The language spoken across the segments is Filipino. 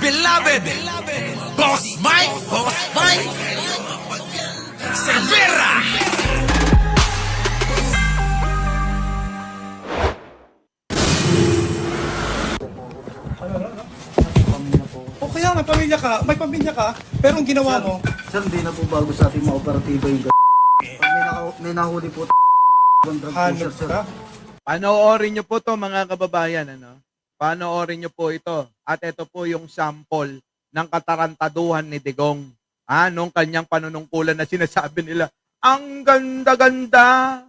beloved Boss Mike Cervera. O kaya nga, pamilya ka, may pamilya ka, pero ang ginawa mo, Sir, hindi na po bago sa ating mga operatiba yung pag may nahuli po drug hanap pusher, sir. ka. Panoorin nyo po to mga kababayan. Panoorin nyo po ito. At ito po yung sample ng katarantaduhan ni Digong. Nung kanyang panunungkulan na sinasabi nila, ang ganda-ganda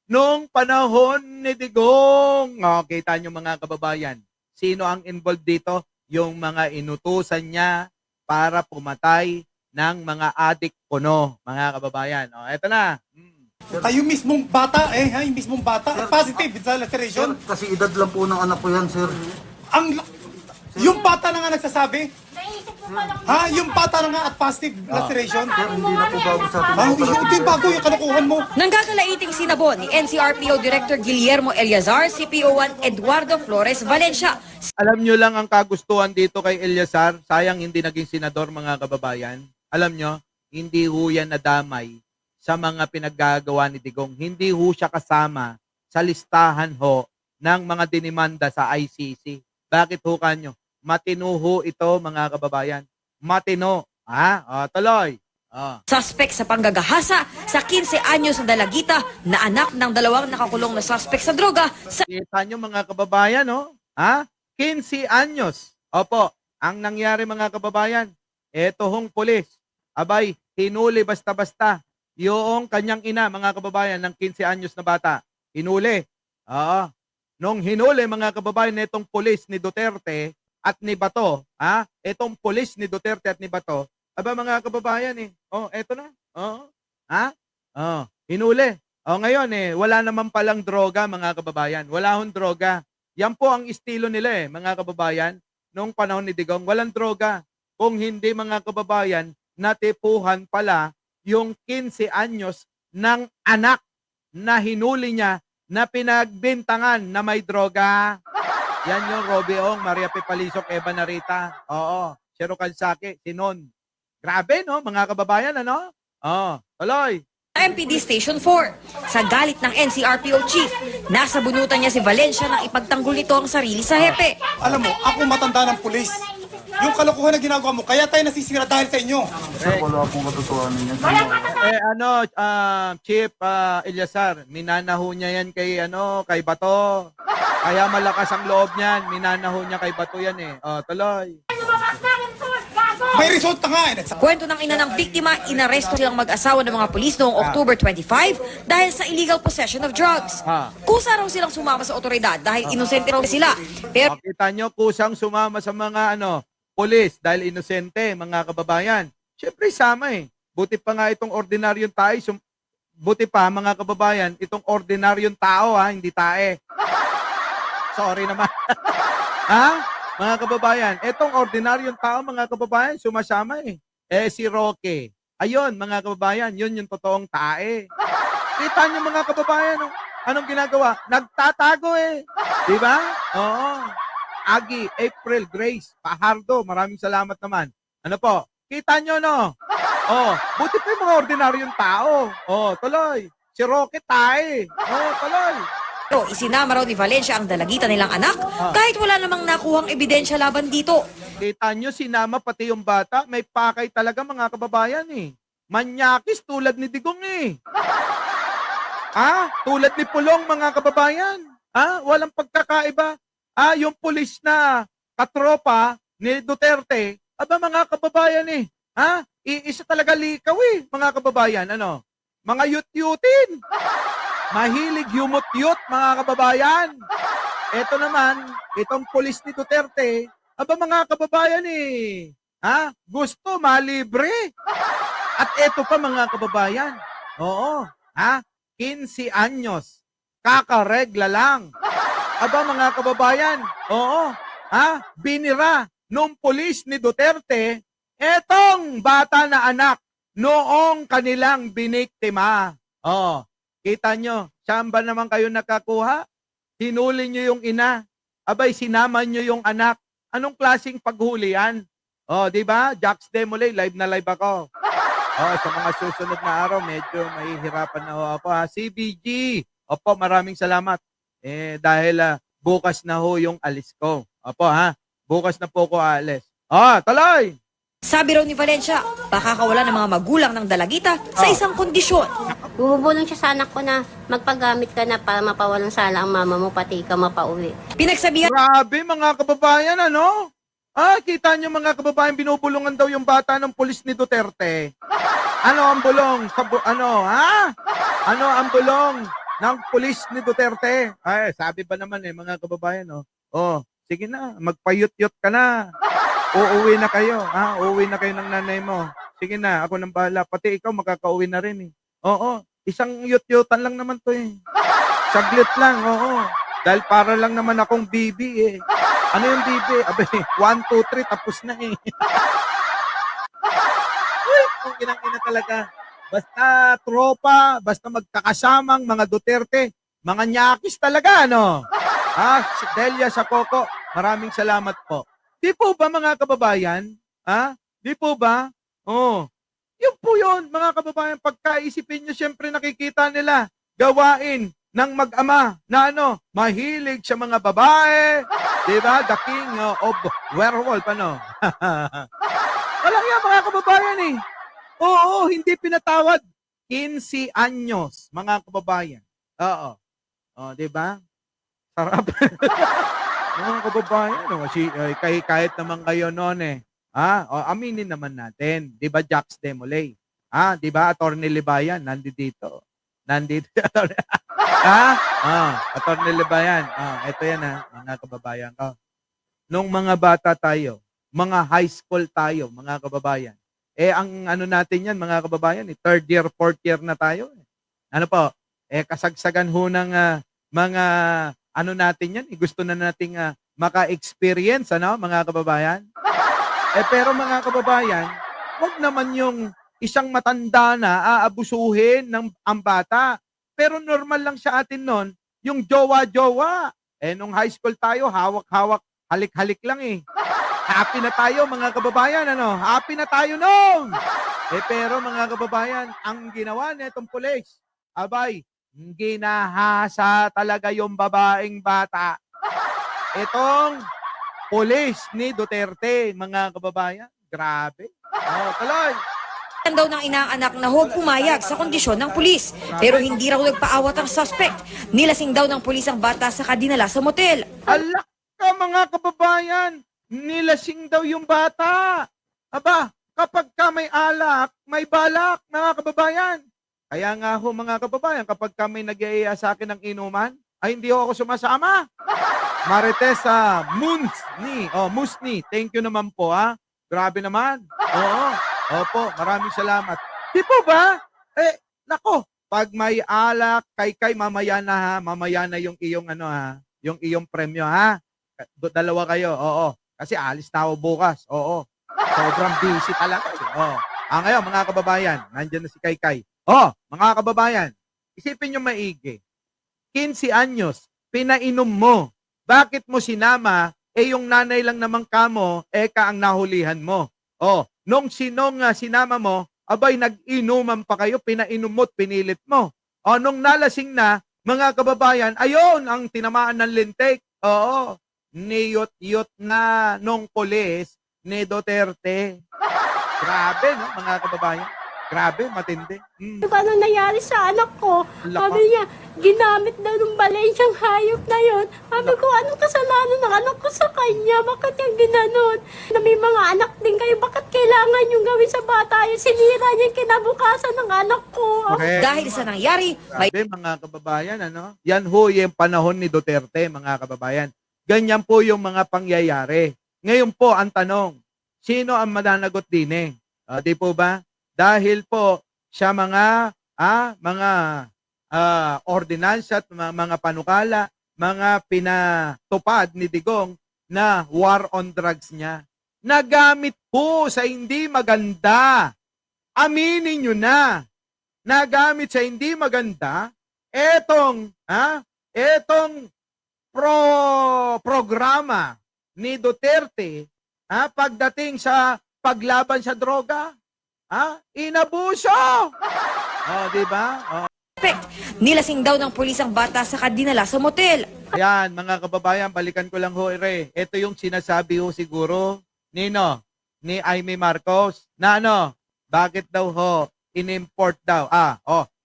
nung panahon ni Digong. Kita nyo mga kababayan. Sino ang involved dito? Yung mga inutusan niya para pumatay ng mga adik puno, mga kababayan. Eto na. Tayo mismong bata, yung mismong bata, positive sa Sir, laceration. kasi edad lang po ng anak ko yan, sir. Yung bata na nga nagsasabi, yung bata na nga at positive laceration. Sir, hindi na po bago sa ating mga Ito yung operatiba. bago yung kalukuhan mo. Nanggagalaiting sinabon ni NCRPO Director Guillermo Eliazar, CPO1 Eduardo Flores Valencia. Alam nyo lang ang kagustuhan dito kay Eliazar, sayang hindi naging senador mga kababayan. Alam nyo, hindi ho yan nadamay sa mga pinaggagawa ni Digong. Hindi ho siya kasama sa listahan ho ng mga dinimanda sa ICC. Bakit ho kanyo? Matino ho ito mga kababayan. Matino. Tuloy. Suspect sa panggagahasa sa 15 anyos na dalagita na anak ng dalawang nakakulong na suspect sa droga sa Kita nyo mga kababayan, 15 anyos. Opo, ang nangyari mga kababayan, eto hong pulis, abay, hinuli basta-basta yung kanyang ina, mga kababayan, ng 15 anyos na bata. Hinuli. Nung hinuli mga kababayan netong pulis ni Duterte at ni Bato, etong pulis ni Duterte at ni Bato, aba mga kababayan eto na. Hinuli. Ngayon wala naman palang droga mga kababayan. Wala hong droga. Yan po ang estilo nila mga kababayan, nung panahon ni Digong. Walang droga. Kung hindi mga kababayan, natipuhan pala yung 15 anyos ng anak na hinuli niya na pinagbintangan na may droga. Yan yung Robiong, Maria Pipalisok, Eva Narita. Shero Kalsake, Sinon. Grabe, no, mga kababayan, tuloy. MPD Station 4. Sa galit ng NCRPO Chief, nasa bunutan niya si Valencia nang ipagtanggol nito ang sarili sa hepe. Alam mo, ako matanda ng pulis. Yung kalokohan na ginagawa mo, kaya tayo nasisira dahil sa inyo. Sir, wala pong katotohanan yan. Chief Eliazar, minanaho niya yan kay Bato. Kaya malakas ang loob niyan, minanaho niya kay Bato yan tuloy. May result na nga Kwento ng ina ng biktima, inaresto silang mag-asawa ng mga pulis noong October 25 dahil sa illegal possession of drugs. Kusa raw silang sumama sa otoridad dahil inosente raw sila. Pero Makita nyo, kusang sumama sa mga pulis dahil inosente, mga kababayan. Siyempre sama Buti pa nga itong ordinaryong tae, buti pa mga kababayan, itong ordinaryong tao hindi tae. Sorry naman. Mga kababayan, itong ordinaryong tao mga kababayan, sumasama si Roque. Ayun mga kababayan, yun yung totoong tae. Kita nyo mga kababayan, anong ginagawa? Nagtatago Di ba? Oo. Agi, April, Grace, Pahardo, maraming salamat naman. Ano po? Kita nyo, no? Buti pa yung mga ordinaryong tao. Tuloy. Si Roque tae. Tuloy. isinama raw ni Valencia ang dalagita nilang anak kahit wala namang nakuhang ebidensya laban dito. Kita nyo, sinama pati yung bata. May pakay talaga mga kababayan Manyakis tulad ni Digong Tulad ni Pulong mga kababayan. Walang pagkakaiba. Yung pulis na katropa ni Duterte, mga kababayan iisa talaga likaw mga kababayan. Mga yut-yutin. Mahilig yumot-yut mga kababayan. Ito naman, itong pulis ni Duterte, mga kababayan gusto malibre. At ito pa mga kababayan, 15 anyos, kakaregla lang. Mga kababayan, binira nung pulis ni Duterte, etong bata na anak noong kanilang biniktima. Kita nyo, saan ba naman kayo nakakuha? Hinuli nyo yung ina. Abay, sinama nyo yung anak. Anong klaseng paghuli yan? Oh, di ba? Jax Demolay, live na live ako. Oh, sa mga susunod na araw, medyo mahihirapan na ho ako ha. CBG, opo, maraming salamat. Dahil bukas na ho yung alis ko. Opo ha, bukas na po ko alis. Tuloy! Sabi raw ni Valencia, pakakawala ng mga magulang ng dalagita sa isang kondisyon. Bumubulong siya sa anak ko na magpagamit ka na para mapawalang sala ang mama mo, pati ikaw mapauwi. Pinagsabihan Grabe mga kababayan, ano? Kita nyo mga kababayan, binubulungan daw yung bata ng pulis ni Duterte. Ano ang bulong? Ano ang bulong ng pulis ni Duterte? Sabi ba naman mga kababayan, sige na, magpayut-yut ka na. Uuwi na kayo, uuwi na kayo ng nanay mo. Sige na, ako nang bahala. Pati ikaw makakauwi na rin Oo, isang yut-yutan lang naman to Saglit lang, Dahil para lang naman akong bibi Ano yung bibi? 1, 2, 3, tapos na Uy, kung ina talaga. Basta tropa, basta magkakasamang mga Duterte, mga nyakis talaga, ano? Si Delia sa Coco, maraming salamat po. Di po ba mga kababayan? Di po ba? Yun po yun, mga kababayan. Pagkaisipin nyo, syempre nakikita nila gawain ng mag-ama na mahilig sa mga babae. Di ba? The king of werewolf, Walang yan, mga kababayan Oo, hindi pinatawad. 15 anyos, mga kababayan. Oo. Di ba? Sarap. Mga kababayan, kahit naman kayo noon aminin naman natin. Di ba, Jax Demolay? Di ba, Attorney Libayan, nandito. Attorney Libayan. Ito yan mga kababayan ko. Nung mga bata tayo, mga high school tayo, mga kababayan. Ang natin yan, mga kababayan, third year, fourth year na tayo. Ano po? Kasagsagan ho ng mga natin yan, gusto na nating maka-experience, mga kababayan. Pero mga kababayan, wag naman yung isang matanda na aabusuhin ng ang bata. Pero normal lang sa atin nun, yung jowa-jowa. Nung high school tayo, hawak-hawak, halik-halik lang Happy na tayo, mga kababayan, Happy na tayo nung! Pero mga kababayan, ang ginawa nitong pulis, ginahasa talaga yung babaeng bata. Itong pulis ni Duterte, mga kababayan. Grabe. Tuloy. daw ng inaanak na huwag pumayag sa kondisyon ng pulis. Pero hindi raw nagpaawat ang suspect. Nilasing daw ng pulis ang bata sa dinala sa motel. Alak ka, mga kababayan. Nilasing daw yung bata. Kapag ka may alak, may balak, mga kababayan. Kaya nga ho, mga kababayan, kapag kami nag-iaya sa akin ng inuman, hindi ako sumasama. Marites Musni, thank you naman po Grabe naman. Opo, maraming salamat. Di po ba? Nako, pag may alak, kay mamaya na yung iyong yung iyong premyo Dalawa kayo, Kasi alis na ako bukas, Sobrang busy talaga. Ngayon, mga kababayan, nandiyan na si Kaykay. Mga kababayan, isipin nyo maigi. 15 anyos, pinainom mo. Bakit mo sinama? Yung nanay lang naman kamo, ka ang nahulihan mo. Nung sinama mo, nag-inuman pa kayo, pinainom mo at pinilit mo. Nung nalasing na, mga kababayan, ayun, ang tinamaan ng lintik. Niyot-yot na nung pulis ni Duterte. Grabe, no, mga kababayan? Grabe, matindi. Paano nangyari sa anak ko? Sabi niya, ginamit daw ng Valenciang hayop na yon. Sabi ko, anong kasalanan ng anak ko sa kanya? Bakit yung ginanon? Na may mga anak din kayo, bakit kailangan yung gawin sa bata? Yung sinira niya yung kinabukasan ng anak ko. Okay. Dahil sa nangyari, may mga kababayan, Yan ho yung panahon ni Duterte, mga kababayan. Ganyan po yung mga pangyayari. Ngayon po, ang tanong, sino ang mananagot din di po ba? Dahil po sa mga ordinansa at mga panukala, mga pinatupad ni Digong na war on drugs niya. Nagamit po sa hindi maganda. Aminin nyo na. Nagamit sa hindi maganda etong programa ni Duterte pagdating sa paglaban sa droga? Inabuso! Di ba? Nilasing daw ng pulis ang bata sa dinala sa motel. Ayan, mga kababayan, balikan ko lang ho, ito yung sinasabi ho siguro ni Aimee Marcos na bakit daw ho in-import daw?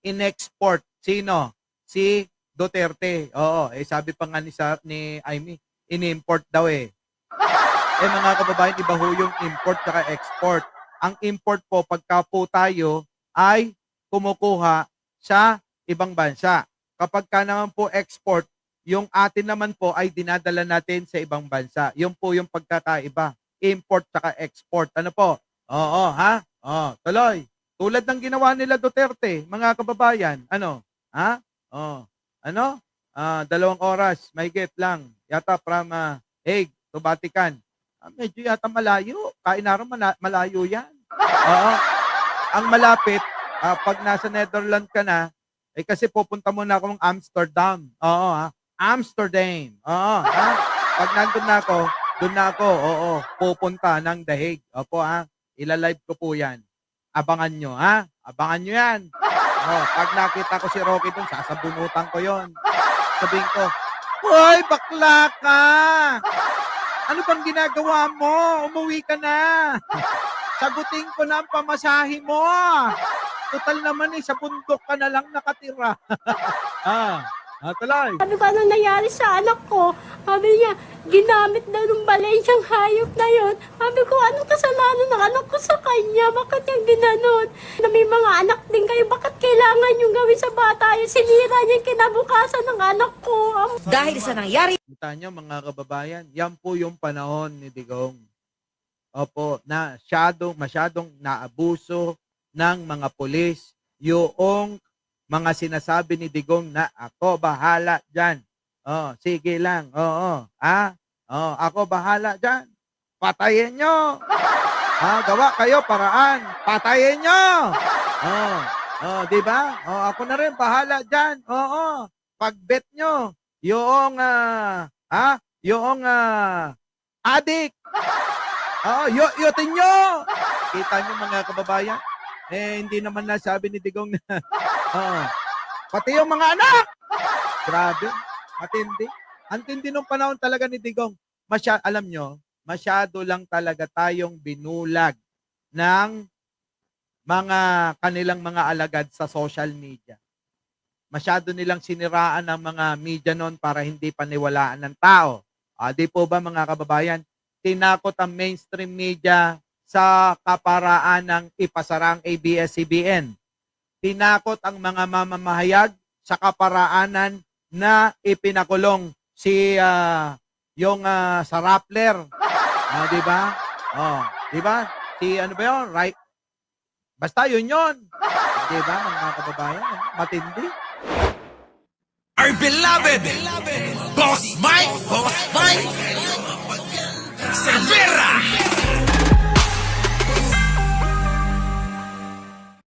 In-export. Sino? Si Duterte. Oo, sabi pa nga ni Aimee, in-import daw mga kababayan, iba ho yung import saka export. Ang import po, pagka po tayo ay kumukuha sa ibang bansa. Kapag ka naman po export, yung atin naman po ay dinadala natin sa ibang bansa. Yun po yung pagkakaiba. Import saka export. Ano po? Tuloy. Tulad ng ginawa nila Duterte, mga kababayan. 2 oras, mahigit lang. Yata from Hague to Vatican. Medyo yata malayo. Kainaro malayo yan. Ang malapit, pag nasa Netherlands ka na, kasi pupunta muna akong Amsterdam. Amsterdam. Pag nandun na ako, doon na ako, pupunta ng The Hague. Opo, ilalive ko po yan. Abangan nyo, Abangan nyo yan. Pag nakita ko si Rocky doon, sasabunutan ko yon. Sabihin ko, hoy, bakla ka! Ano bang ginagawa mo? Umuwi ka na. Sagutin ko na ang pamasahe mo. Total naman sa bundok ka na lang nakatira. Tuloy. Sabi ko, anong nangyari sa anak ko? Sabi niya, ginamit daw ng Balensyang hayop na yon. Sabi ko, anong kasalanan ng anak ko sa kanya? Bakit yung ginanon? Na may mga anak din kayo, bakit kailangan yung gawin sa bata? Yung sinira niya yung kinabukasan ng anak ko. Dahil sa nangyari, Kita nyo, mga kababayan, yan po yung panahon ni Digong. Opo, na masyadong naabuso ng mga pulis yung mga sinasabi ni Digong na ako bahala dyan. Sige lang. Ako bahala dyan. Patayin nyo. Gawa kayo paraan. Patayin nyo. Di ba? Ako na rin bahala dyan. Pag-bet nyo. Yung adik. Yutin nyo. Kita nyo, mga kababayan. Hindi naman nasabi ni Digong na pati yung mga anak. Grabe. Matindi. Antindi nung panahon talaga ni Digong. Alam nyo, masyado lang talaga tayong binulag ng mga kanilang mga alagad sa social media. Masyado nilang siniraan ng mga media noon para hindi paniwalaan ng tao. Di po ba, mga kababayan? Tinakot ang mainstream media sa kaparaan ng ipasarang ABS-CBN. Tinakot ang mga mamamahayag sa kaparaanan na ipinakulong sa Rappler. Di ba? Di ba? Ano ba yun? Right? Basta yun. Di ba, mga kababayan? Matindi. Our beloved Boss